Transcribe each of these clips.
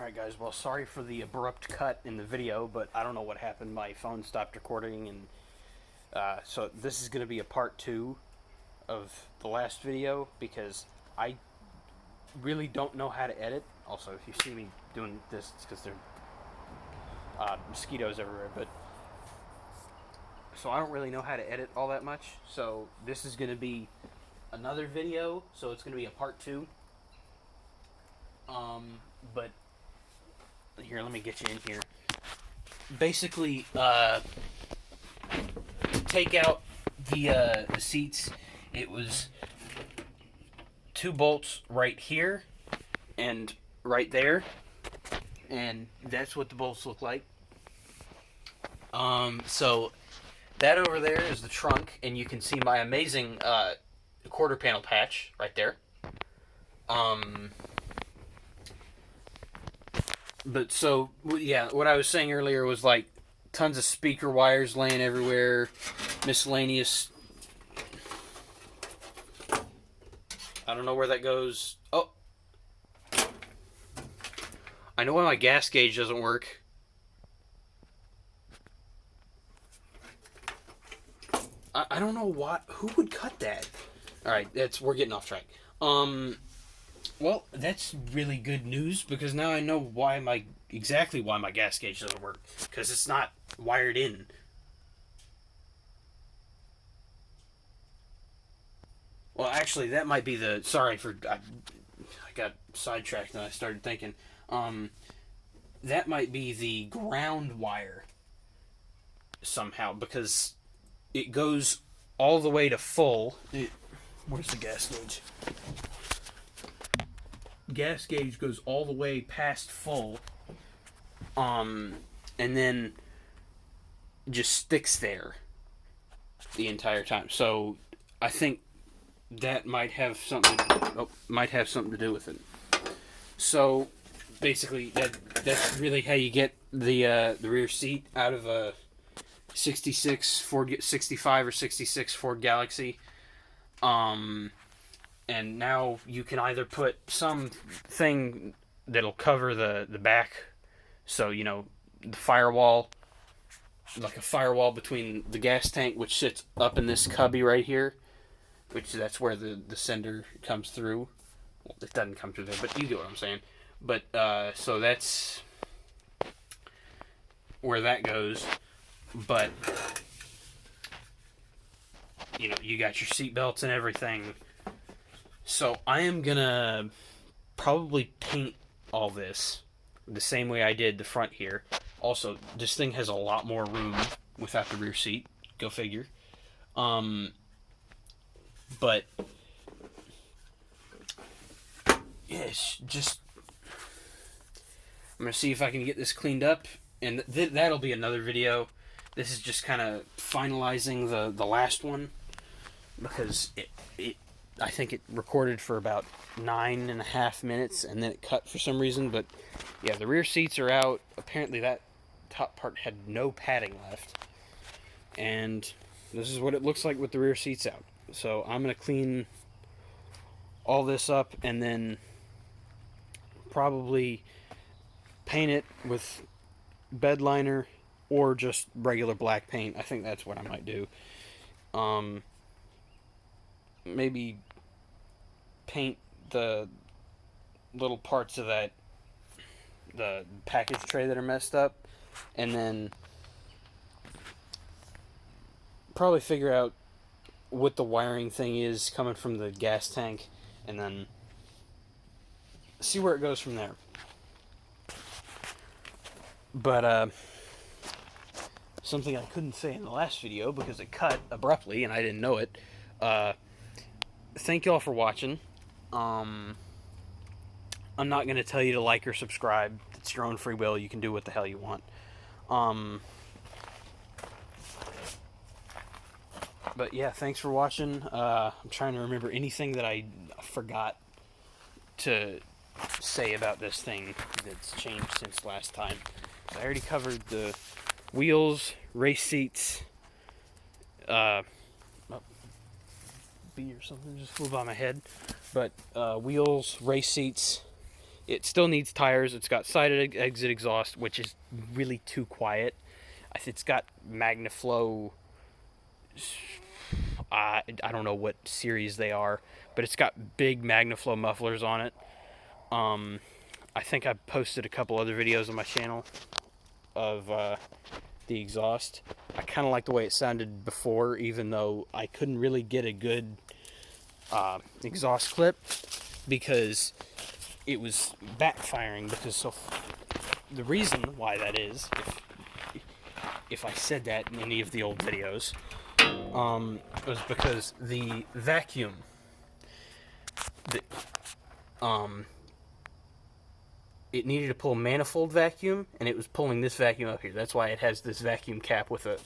Alright guys, well sorry for the abrupt cut in the video, but I don't know what happened. My phone stopped recording, and so this is going to be a part 2 of the last video, because I really don't know how to edit. Also, if you see me doing this, it's because there are mosquitoes everywhere, but so I don't really know how to edit all that much, so this is going to be another video, so it's going to be a part 2. But here, let me get you in here. Basically, to take out the seats, it was 2 bolts right here and right there, and that's what the bolts look like. So that over there is the trunk, and you can see my amazing quarter panel patch right there. But so, yeah, what I was saying earlier was like tons of speaker wires laying everywhere, miscellaneous. I don't know where that goes. Oh, I know why my gas gauge doesn't work. I don't know why. Who would cut that? All right, we're getting off track. Well, that's really good news, because now I know exactly why my gas gauge doesn't work, because it's not wired in. Well, actually, that might be the... Sorry for... I got sidetracked and I started thinking. That might be the ground wire somehow, because it goes all the way to full. Where's the gas gauge? Gas gauge goes all the way past full, and then just sticks there the entire time. So I think that might have something to do with it. So basically, that's really how you get the rear seat out of a 65 or 66 Ford Galaxie. And now you can either put something that'll cover the back, so, you know, the firewall, like a firewall between the gas tank, which sits up in this cubby right here, that's where the sender comes through. Well, it doesn't come through there, but you get what I'm saying. But, so that's where that goes. But, you know, you got your seat belts and everything. So I am gonna probably paint all this the same way I did the front here. Also, this thing has a lot more room without the rear seat. Go figure. But yeah, it's just, I'm gonna see if I can get this cleaned up, and that'll be another video. This is just kind of finalizing the last one, because I think it recorded for about 9.5 minutes, and then it cut for some reason. But yeah, the rear seats are out. Apparently that top part had no padding left, and this is what it looks like with the rear seats out. So I'm going to clean all this up, and then probably paint it with bed liner or just regular black paint. I think that's what I might do. Maybe paint the little parts of the package tray that are messed up, and then probably figure out what the wiring thing is coming from the gas tank, and then see where it goes from there. But something I couldn't say in the last video because it cut abruptly and I didn't know it. Thank y'all for watching. I'm not going to tell you to like or subscribe. It's your own free will. You can do what the hell you want. But yeah, thanks for watching. I'm trying to remember anything that I forgot to say about this thing that's changed since last time. I already covered the wheels, race seats, bee or something just flew by my head. But wheels, race seats, It still needs tires. It's got side exit exhaust, which is really too quiet. It's got MagnaFlow. I don't know what series they are, but it's got big MagnaFlow mufflers on it. I think I posted a couple other videos on my channel of the exhaust. I kind of like the way it sounded before, even though I couldn't really get a good exhaust clip because it was backfiring. Because the reason why that is, if I said that in any of the old videos, was because the vacuum, it needed to pull a manifold vacuum, and it was pulling this vacuum up here. That's why it has this vacuum cap with a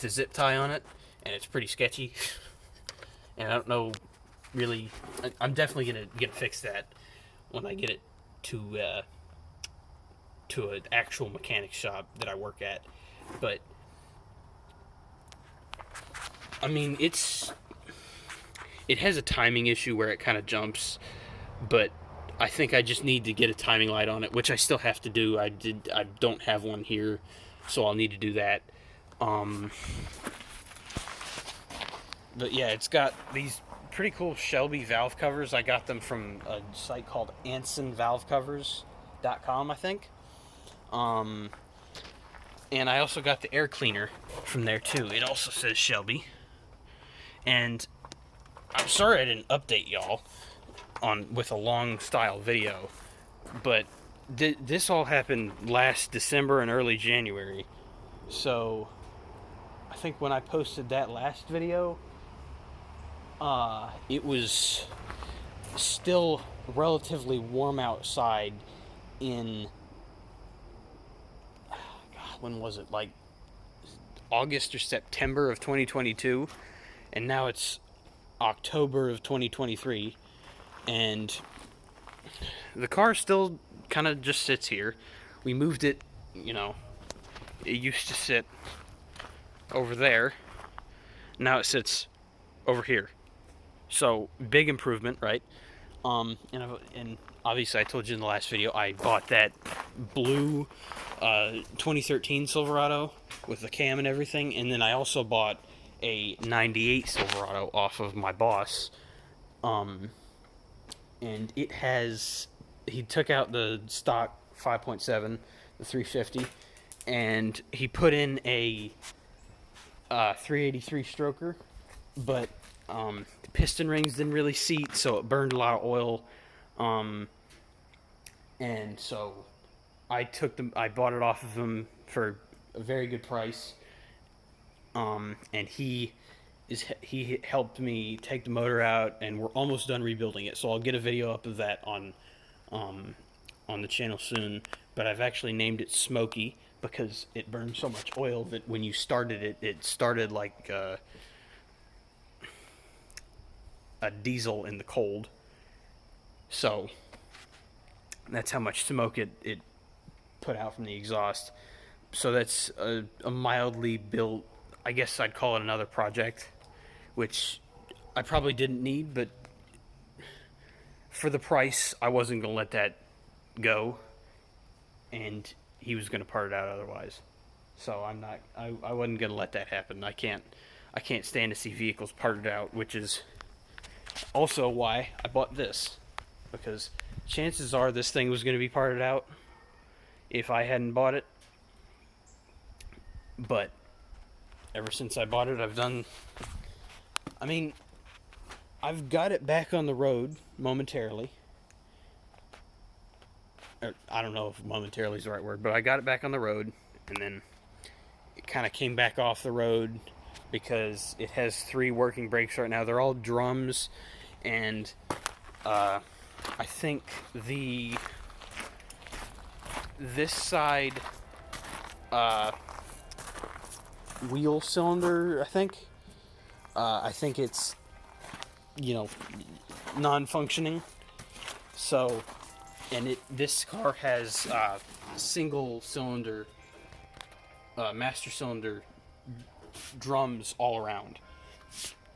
zip tie on it, and it's pretty sketchy. And I don't know, really. I'm definitely gonna fix that when I get it to an actual mechanic shop that I work at. But I mean, it has a timing issue where it kind of jumps, but I think I just need to get a timing light on it, which I still have to do. I don't have one here, so I'll need to do that. But yeah, it's got these pretty cool Shelby valve covers. I got them from a site called AnsonValveCovers.com, I think. And I also got the air cleaner from there too. It also says Shelby. And I'm sorry I didn't update y'all with a long style video, but this all happened last December and early January. So I think when I posted that last video, it was still relatively warm outside in, when was it, like August or September of 2022, and now it's October of 2023, and the car still kind of just sits here. We moved it, it used to sit over there, now it sits over here. So big improvement, right? And obviously I told you in the last video I bought that blue 2013 Silverado with the cam and everything, and then I also bought a 98 Silverado off of my boss, and he took out the stock 5.7, the 350, and he put in a 383 stroker, but the piston rings didn't really seat, so it burned a lot of oil, and so I bought it off of him for a very good price, and he helped me take the motor out, and we're almost done rebuilding it, so I'll get a video up of that on the channel soon. But I've actually named it Smoky because it burned so much oil that when you started it, it started like a diesel in the cold. So that's how much smoke it put out from the exhaust. So that's a mildly built, I guess I'd call it another project, which I probably didn't need, but for the price, I wasn't going to let that go, and he was going to part it out otherwise. So I wasn't going to let that happen. I can't stand to see vehicles parted out, which is also why I bought this, because chances are this thing was going to be parted out if I hadn't bought it. But ever since I bought it, I've got it back on the road momentarily. I don't know if momentarily is the right word, but I got it back on the road, and then it kind of came back off the road because it has 3 working brakes right now. They're all drums, and I think this side wheel cylinder, I think it's non-functioning. So, and this car has single cylinder master cylinder drums all around.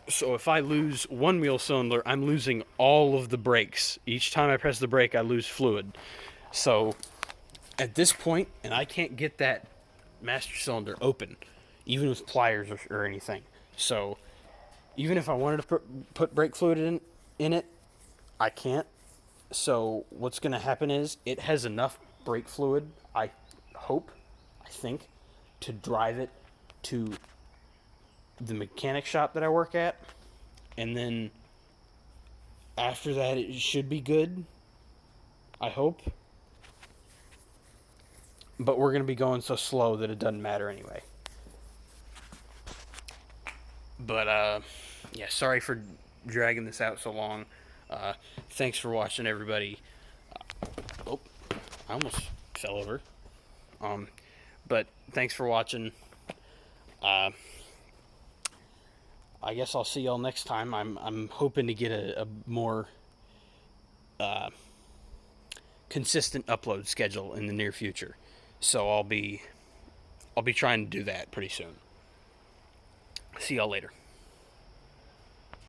So if I lose one wheel cylinder, I'm losing all of the brakes. Each time I press the brake, I lose fluid. So at this point, and I can't get that master cylinder open, even with pliers or anything. So even if I wanted to put brake fluid in it, I can't. So what's going to happen is it has enough brake fluid, I think, to drive it to the mechanic shop that I work at. And then after that, it should be good, I hope. But we're going to be going so slow that it doesn't matter anyway. But, yeah, sorry for dragging this out so long. Thanks for watching, everybody. Oh, I almost fell over. But thanks for watching. I guess I'll see y'all next time. I'm hoping to get a more consistent upload schedule in the near future. So I'll be trying to do that pretty soon. See y'all later.